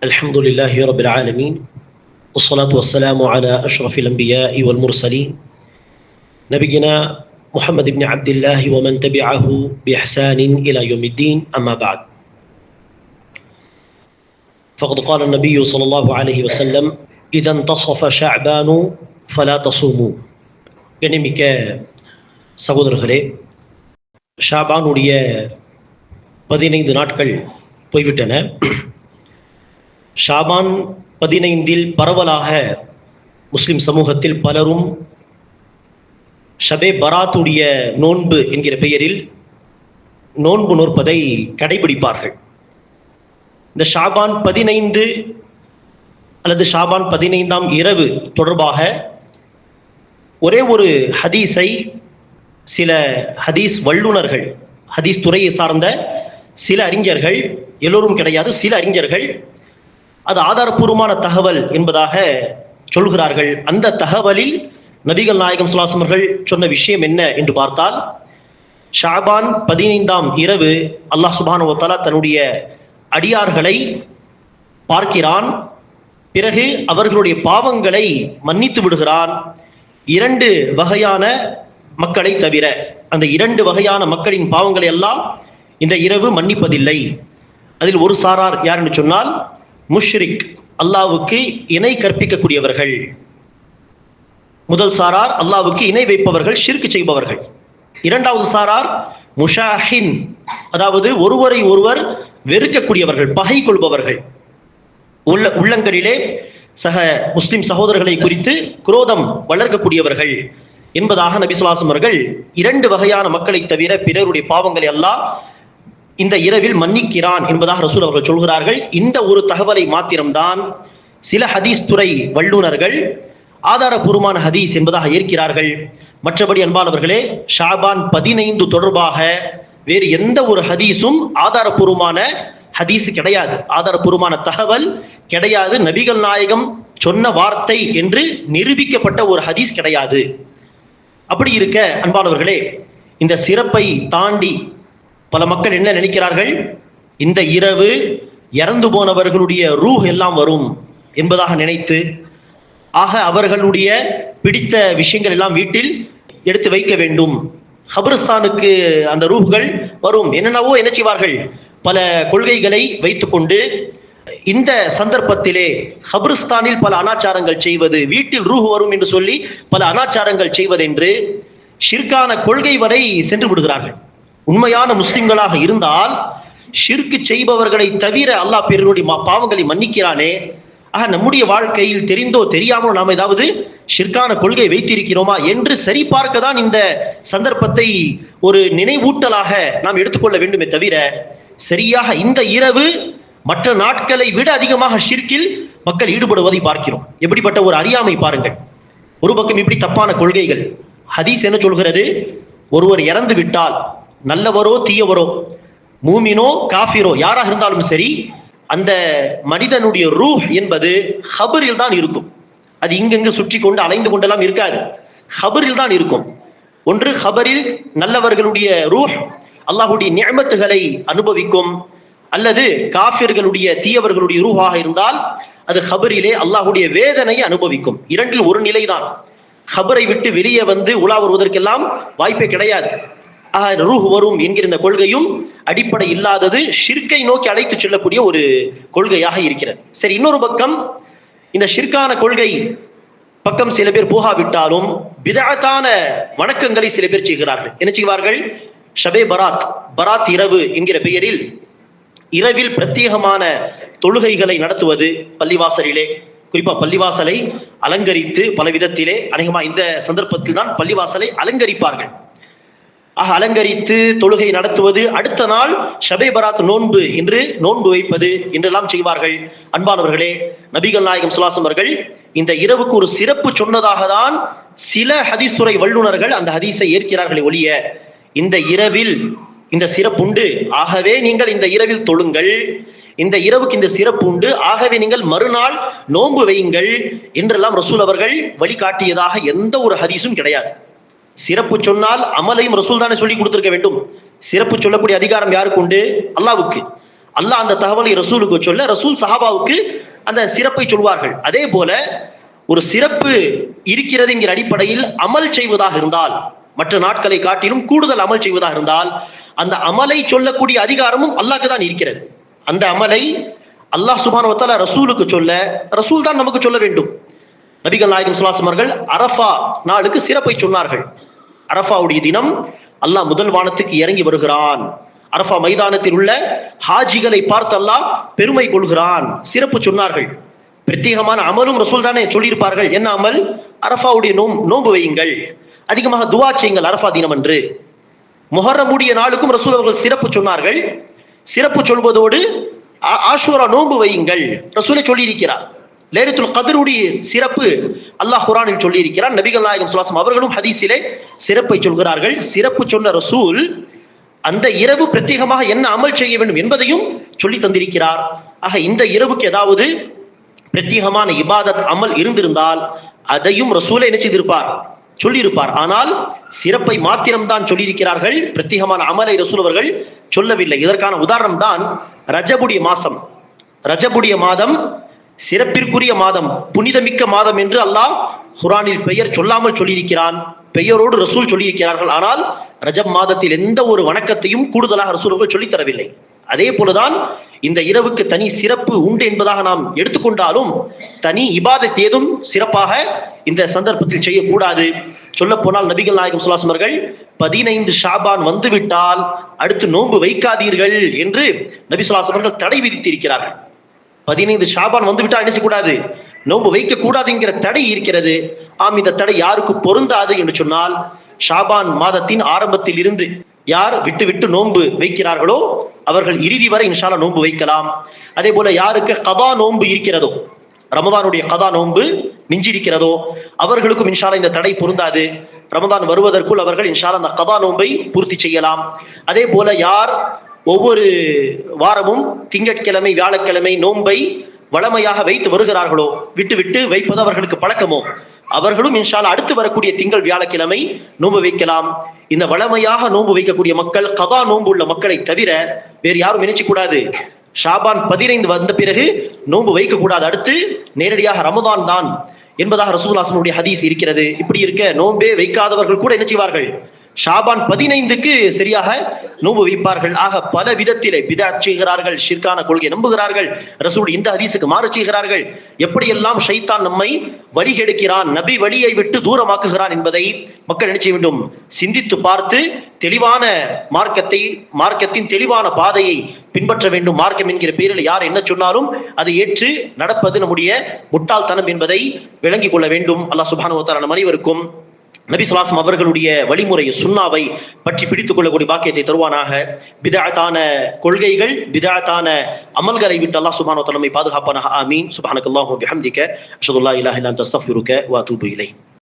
الحمد لله رب العالمين والصلاة والسلام على أشرف الأنبياء والمرسلين نبينا محمد بن عبد الله ومن تبعه بإحسان إلى يوم الدين أما بعد فقد قال النبي صلى الله عليه وسلم إذا انتصف شعبان فلا تصوموا கண்ணியமிக்க சகோதரர்களே, ஷாபானுடைய 15 நாட்கள் போய்விட்டன. ஷாபான் 15 பரவலாக முஸ்லிம் சமூகத்தில் பலரும் ஷபே பராத்துடைய நோன்பு என்கிற பெயரில் நோன்பு நோற்பதை கடைபிடிப்பார்கள். இந்த ஷாபான் 15 அல்லது ஷாபான் 15ஆம் இரவு தொடர்பாக ஒரே ஒரு ஹதீஸை சில ஹதீஸ் வல்லுநர்கள், ஹதீஸ் துறையை சார்ந்த சில அறிஞர்கள், எல்லோரும் கிடையாது, சில அறிஞர்கள் அது ஆதாரபூர்வமான தகவல் என்பதாக சொல்கிறார்கள். அந்த தகவலில் நபிகள் நாயகம் ஸல்லல்லாஹு அலைஹி வஸல்லம் அவர்கள் சொன்ன விஷயம் என்ன என்று பார்த்தால், ஷாபான் 15ஆம் இரவு அல்லாஹ் சுப்ஹானஹு வ தஆலா தன்னுடைய அடியார்களை பார்க்கிறான். பிறகு அவர்களுடைய பாவங்களை மன்னித்து விடுகிறான். 2 வகையான மக்களை தவிர, அந்த 2 வகையான மக்களின் பாவங்களை எல்லாம் இந்த இரவு மன்னிப்பதில்லை. அதில் ஒரு சாரார் யார் என்று சொன்னால், முஷ்ரிக், அல்லாஹ்வுக்கு இணை கற்பிக்கக்கூடியவர்கள். முதல் சாரார் அல்லாஹ்வுக்கு இணை வைப்பவர்கள், ஷிர்க் செய்பவர்கள். 2வது சாரார் முஷாஹின், அதாவது ஒருவரை ஒருவர் வெறுக்கக்கூடியவர்கள், பகை கொள்பவர்கள், உள்ளங்களிலே சக முஸ்லிம் சகோதரர்களை குறித்து குரோதம் வளர்க்கக்கூடியவர்கள் என்பதாக நபி ஸல்லல்லாஹு அலைஹி வஸல்லம் அவர்கள் 2 வகையான மக்களை தவிர பிறருடைய பாவங்களை அல்லாஹ் இந்த இரவில் மன்னிக்கிறான் என்பதாக ரசூல் அவர்கள் சொல்கிறார்கள். இந்த ஒரு தகவலை மாத்திரம்தான் சில ஹதீஸ் துறை வல்லுநர்கள் ஆதாரபூர்வமான ஹதீஸ் என்பதாக ஏற்கிறார்கள். மற்றபடி அன்பானவர்களே, ஷாபான் 15 தொடர்பாக வேறு எந்த ஒரு ஹதீஸும் ஆதாரபூர்வமான ஹதீஸ் கிடையாது, ஆதாரபூர்வமான தகவல் கிடையாது. நபிகள் நாயகம் சொன்ன வார்த்தை என்று நிரூபிக்கப்பட்ட ஒரு ஹதீஸ் கிடையாது. அப்படி இருக்க அன்பானவர்களே, இந்த சிறப்பை தாண்டி பல மக்கள் என்ன நினைக்கிறார்கள், இந்த இரவு இறந்து போனவர்களுடைய ரூஹ் எல்லாம் வரும் என்பதாக நினைத்து, ஆக அவர்களுடைய பிடித்த விஷயங்கள் எல்லாம் வீட்டில் எடுத்து வைக்க வேண்டும், கபிரஸ்தானுக்கு அந்த ரூஹ்கள் வரும், என்னென்னவோ என்ன செய்வார்கள், பல கொள்கைகளை வைத்துக்கொண்டு இந்த சந்தர்ப்பத்திலே கபிரஸ்தானில் பல அனாச்சாரங்கள் செய்வது, வீட்டில் ரூஹ் வரும் என்று சொல்லி பல அனாச்சாரங்கள் செய்வதென்று ஷிர்கான கொள்கை வரை சென்று விடுகிறார்கள். உண்மையான முஸ்லிம்களாக இருந்தால் ஷிர்க் செய்பவர்களை தவிர அல்லாஹ் பிறருடைய பாவங்களை மன்னிக்கிறானே. ஆக நம்முடைய வாழ்க்கையில் தெரிந்தோ தெரியாமோ நாம் ஏதாவது ஷிர்கான கொள்கை வைத்திருக்கிறோமா என்று சரி பார்க்க தான் இந்த சந்தர்ப்பத்தை ஒரு நினைவூட்டலாக நாம் எடுத்துக்கொள்ள வேண்டுமே தவிர, சரியாக இந்த இரவு மற்ற நாட்களை விட அதிகமாக ஷிர்கில் மக்கள் ஈடுபடுவதை பார்க்கிறோம். எப்படிப்பட்ட ஒரு அறியாமை பாருங்கள். ஒரு பக்கம் இப்படி தப்பான கொள்கைகள். ஹதீஸ் என்ன சொல்கிறது, ஒருவர் இறந்து விட்டால், நல்லவரோ தீயவரோ, மூமினோ காஃபிரோ யாராக இருந்தாலும் சரி, அந்த மனிதனுடைய ரூஹ் என்பது ஹபரில் தான் இருக்கும். அது இங்கெங்கு சுற்றி கொண்டு அலைந்து கொண்டெல்லாம் இருக்காது, ஹபரில் தான் இருக்கும். ஒன்று ஹபரில் நல்லவர்களுடைய ரூஹ் அல்லாஹ்வுடைய நிஅமத்துகளை அனுபவிக்கும், அல்லது காஃபிர்களுடைய தீயவர்களுடைய ரூஹாக இருந்தால் அது ஹபரிலே அல்லாஹ்வுடைய வேதனையை அனுபவிக்கும். 2ல் ஒரு நிலைதான். ஹபரை விட்டு வெளியே வந்து உலா வருவதற்கெல்லாம் வாய்ப்பே கிடையாது. ரூஹ் வரும் என்கிற இந்த கொள்கையும் அடிப்படை இல்லாதது, ஷிர்கை நோக்கி அழைத்து செல்லக்கூடிய ஒரு கொள்கையாக இருக்கிறது. சரி, இன்னொரு பக்கம் இந்த ஷிர்கான கொள்கை பக்கம் சில பேர் போகாவிட்டாலும் பிதஅத்தான வணக்கங்களை சில பேர் செய்கிறார்கள். என்ன செய்வார்கள், ஷபே பராத் இரவு என்கிற பெயரில் இரவில் பிரத்யேகமான தொழுகைகளை நடத்துவது, பள்ளிவாசலிலே, குறிப்பா பள்ளிவாசலை அலங்கரித்து பல விதத்திலே, அநேகமா இந்த சந்தர்ப்பத்தில் தான் பள்ளிவாசலை அலங்கரிப்பார்கள். அலங்கரித்து தொழுகை நடத்துவது, அடுத்த நாள் ஷபே பராத் நோன்பு என்று நோன்பு வைப்பது என்றெல்லாம் செய்வார்கள். அன்பானவர்களே, நபிகள் நாயகம் ஸல்லல்லாஹு அலைஹி வஸல்லம் அவர்கள் இந்த இரவுக்கு ஒரு சிறப்பு சொன்னதாக தான் சில ஹதீஸ் துறை வல்லுநர்கள் அந்த ஹதீஸை ஏற்கிறார்களே ஒழிய, இந்த இரவில் இந்த சிறப்பு உண்டு, ஆகவே நீங்கள் இந்த இரவில் தொழுங்கள், இந்த இரவுக்கு இந்த சிறப்பு உண்டு, ஆகவே நீங்கள் மறுநாள் நோன்பு வையுங்கள் என்றெல்லாம் ரசூல் அவர்கள் வழிகாட்டியதாக எந்த ஒரு ஹதீஸும் கிடையாது. சிறப்பு சொன்னால் அமலையும் ரசூல் தானே சொல்லி கொடுத்திருக்க வேண்டும். சிறப்பு சொல்லக்கூடிய அதிகாரம் யாருக்கு உண்டு? அல்லாஹ்வுக்கு. அல்லாஹ் அந்த தகவலை ரசூலுக்கு சொல்ல, ரசூல் சஹாபாவுக்கு அந்த சிறப்பை சொல்வார்கள். அதே போல ஒரு சிறப்பு இருக்கிறது என்கிற அடிப்படையில் அமல் செய்வதாக இருந்தால், மற்ற நாட்களை காட்டிலும் கூடுதல் அமல் செய்வதாக இருந்தால், அந்த அமலை சொல்லக்கூடிய அதிகாரமும் அல்லாஹ்க்கு தான் இருக்கிறது. அந்த அமலை அல்லாஹ் சுப்ஹானஹு வ தஆலா ரசூலுக்கு சொல்ல, ரசூல் தான் நமக்கு சொல்ல வேண்டும். நபிகள் நாயகம் ஸல்லல்லாஹு அலைஹி வஸல்லம் அவர்கள் அரஃபா நாளுக்கு சிறப்பை சொன்னார்கள். அரஃபாவுடைய தினம் அல்லாஹ் முதல் வானத்துக்கு இறங்கி வருகிறான். அரஃபா மைதானத்தில் உள்ள ஹாஜிகளை பார்த்து அல்லாஹ் பெருமை கொள்கிறான், சிறப்பு சொன்னார்கள். பிரத்யேகமான அமலும் ரசூல் தானே சொல்லியிருப்பார்கள். என்ன அமல்? அரஃபாவுடைய நோன்பு வையுங்கள், அதிகமாக துவா செய்யுங்கள் அரஃபா தினம் அன்று. முஹர்ரமுடைய நாளுக்கும் ரசூல் அவர்கள் சிறப்பு சொன்னார்கள். சிறப்பு சொல்வதோடு ஆஷூரா நோன்பு வையுங்கள் ரசூலை சொல்லியிருக்கிறார். லைலத்துல் கத்ருடைய சிறப்பு அல்லாஹ் குர்ஆனில் சொல்லியிருக்கிறார். நபிகள் நாயகம் ஸல்லல்லாஹு அலைஹி வஸல்லம் அவர்களும் ஹதீஸிலே சிறப்பை சொல்கிறார்கள். சிறப்பு சொன்ன ரசூல் அந்த இரவு பிரத்யேகமாக என்ன அமல் செய்ய வேண்டும் என்பதையும் சொல்லி தந்திருக்கிறார். ஆக இந்த இரவுக்கு ஏதாவது பிரத்யேகமான இபாதத் அமல் இருந்திருந்தால் அதையும் ரசூலே என்ன செய்திருப்பார்? சொல்லியிருப்பார். ஆனால் சிறப்பை மாத்திரம்தான் சொல்லியிருக்கிறார்கள், பிரத்யேகமான அமலை ரசூல் அவர்கள் சொல்லவில்லை. இதற்கான உதாரணம் தான் ரஜபுடைய மாசம். ரஜபுடைய மாதம் சிறப்பிற்குரிய மாதம், புனிதமிக்க மாதம் என்று அல்லாஹ் குர்ஆனில் பெயர் சொல்லாமல் சொல்லியிருக்கிறான். பெயரோடு ரசூல் சொல்லியிருக்கிறார்கள். ஆனால் ரஜப் மாதத்தில் எந்த ஒரு வணக்கத்தையும் கூடுதலாக ரசூல் சொல்லித் தரவில்லை. அதே போலதான் இந்த இரவுக்கு தனி சிறப்பு உண்டு என்பதாக நாம் எடுத்துக்கொண்டாலும் தனி இபாதத் ஏதும் சிறப்பாக இந்த சந்தர்ப்பத்தில் செய்யக்கூடாது. சொல்ல போனால் நபிகள் நாயகம் ஸல்லல்லாஹு அலைஹி வஸல்லம் 15 ஷாபான் வந்துவிட்டால் அடுத்து நோன்பு வைக்காதீர்கள் என்று நபி ஸல்லல்லாஹு அலைஹி வஸல்லம் தடை விதித்திருக்கிறார்கள். 15 ஷாபான் வந்துவிட்டால் என்ன செய்யக்கூடாது? நோன்பு வைக்க கூடாது என்கிற தடை இருக்கிறது. இந்த தடை யாருக்கு பொருந்தாது என்று சொன்னால், ஷாபான் மாதத்தின் ஆரம்பத்தில் இருந்து யார் விட்டு விட்டு நோன்பு வைக்கிறார்களோ அவர்கள் இறுதி வரை இன்ஷா அல்லாஹ் நோன்பு வைக்கலாம். அதே போல யாருக்கு கதா நோன்பு இருக்கிறதோ, ரமதானுடைய கதா நோன்பு மிஞ்சிருக்கிறதோ அவர்களுக்கும் இன்ஷா அல்லாஹ் இந்த தடை பொருந்தாது. ரமதான் வருவதற்குள் அவர்கள் இன்ஷா அல்லாஹ் அந்த கதா நோன்பை பூர்த்தி செய்யலாம். அதே போல யார் ஒவ்வொரு வாரமும் திங்கட்கிழமை வியாழக்கிழமை நோன்பை வளமையாக வைத்து வருகிறார்களோ, விட்டு விட்டு வைப்பது அவர்களுக்கு பழக்கமோ, அவர்களும் இன்ஷா அல்லாஹ் அடுத்து வரக்கூடிய திங்கள் வியாழக்கிழமை நோன்பு வைக்கலாம். இந்த வளமையாக நோன்பு வைக்கக்கூடிய மக்கள், கதா நோன்பு உள்ள மக்களை தவிர வேறு யாரும் நினைச்சு கூடாது ஷாபான் 15 வந்த பிறகு நோன்பு வைக்க கூடாது, அடுத்து நேரடியாக ரமதான் தான் என்பதாக ரசூலுல்லாஹி ஸல்லல்லாஹு அலைஹி வஸல்லம் ஹதீஸ் இருக்கிறது. இப்படி இருக்க நோன்பே வைக்காதவர்கள் கூட என்ன செய்வார்கள்? ஷாபான் 15க்கு சரியாக நோன்பு வைப்பார்கள். ஆக பல விதத்திலே பிதஅத் செய்கிறார்கள், ஷிர்கான கொள்கை நம்புகிறார்கள், ரசூல் இந்த ஹதீஸுக்கு மாறு செய்கிறார்கள். எப்படியெல்லாம் ஷைத்தான் நம்மை வழிகெடுக்கிறான், நபி வழியை விட்டு தூரமாக்குகிறான் என்பதை மக்கள் என்ன செய்ய வேண்டும்? சிந்தித்து பார்த்து தெளிவான மார்க்கத்தின் தெளிவான பாதையை பின்பற்ற வேண்டும். மார்க்கம் என்கிற பெயரில் யார் என்ன சொன்னாலும் அதை ஏற்று நடப்பது நம்முடைய முட்டாள்தனம் என்பதை விளங்கிக் கொள்ள வேண்டும். அல்லாஹ் சுப்ஹானஹு வ தஆலா நம் அனைவருக்கும் நபி ஸல்லல்லாஹு அலைஹி வஸல்லம் அவர்களுடைய வழிமுறை சுன்னாவை பற்றி பிடித்துக் கொள்ளக்கூடிய பாக்கியத்தை தருவானாக. பிதஅத்தான கொள்கைகள், பிதஅத்தான அமல்களை விட்டு அல்லாஹ் சுப்ஹானஹு வ தஆலா நம்மை பாதுகாப்பானாக. ஆமீன். சுப்ஹானக்கல்லாஹு வ பிஹம்திக அஷ்ஹது அல்லா இலாஹா இல்லா அன்த அஸ்தக்ஃபிருக வ அத்தூபு இலைக்.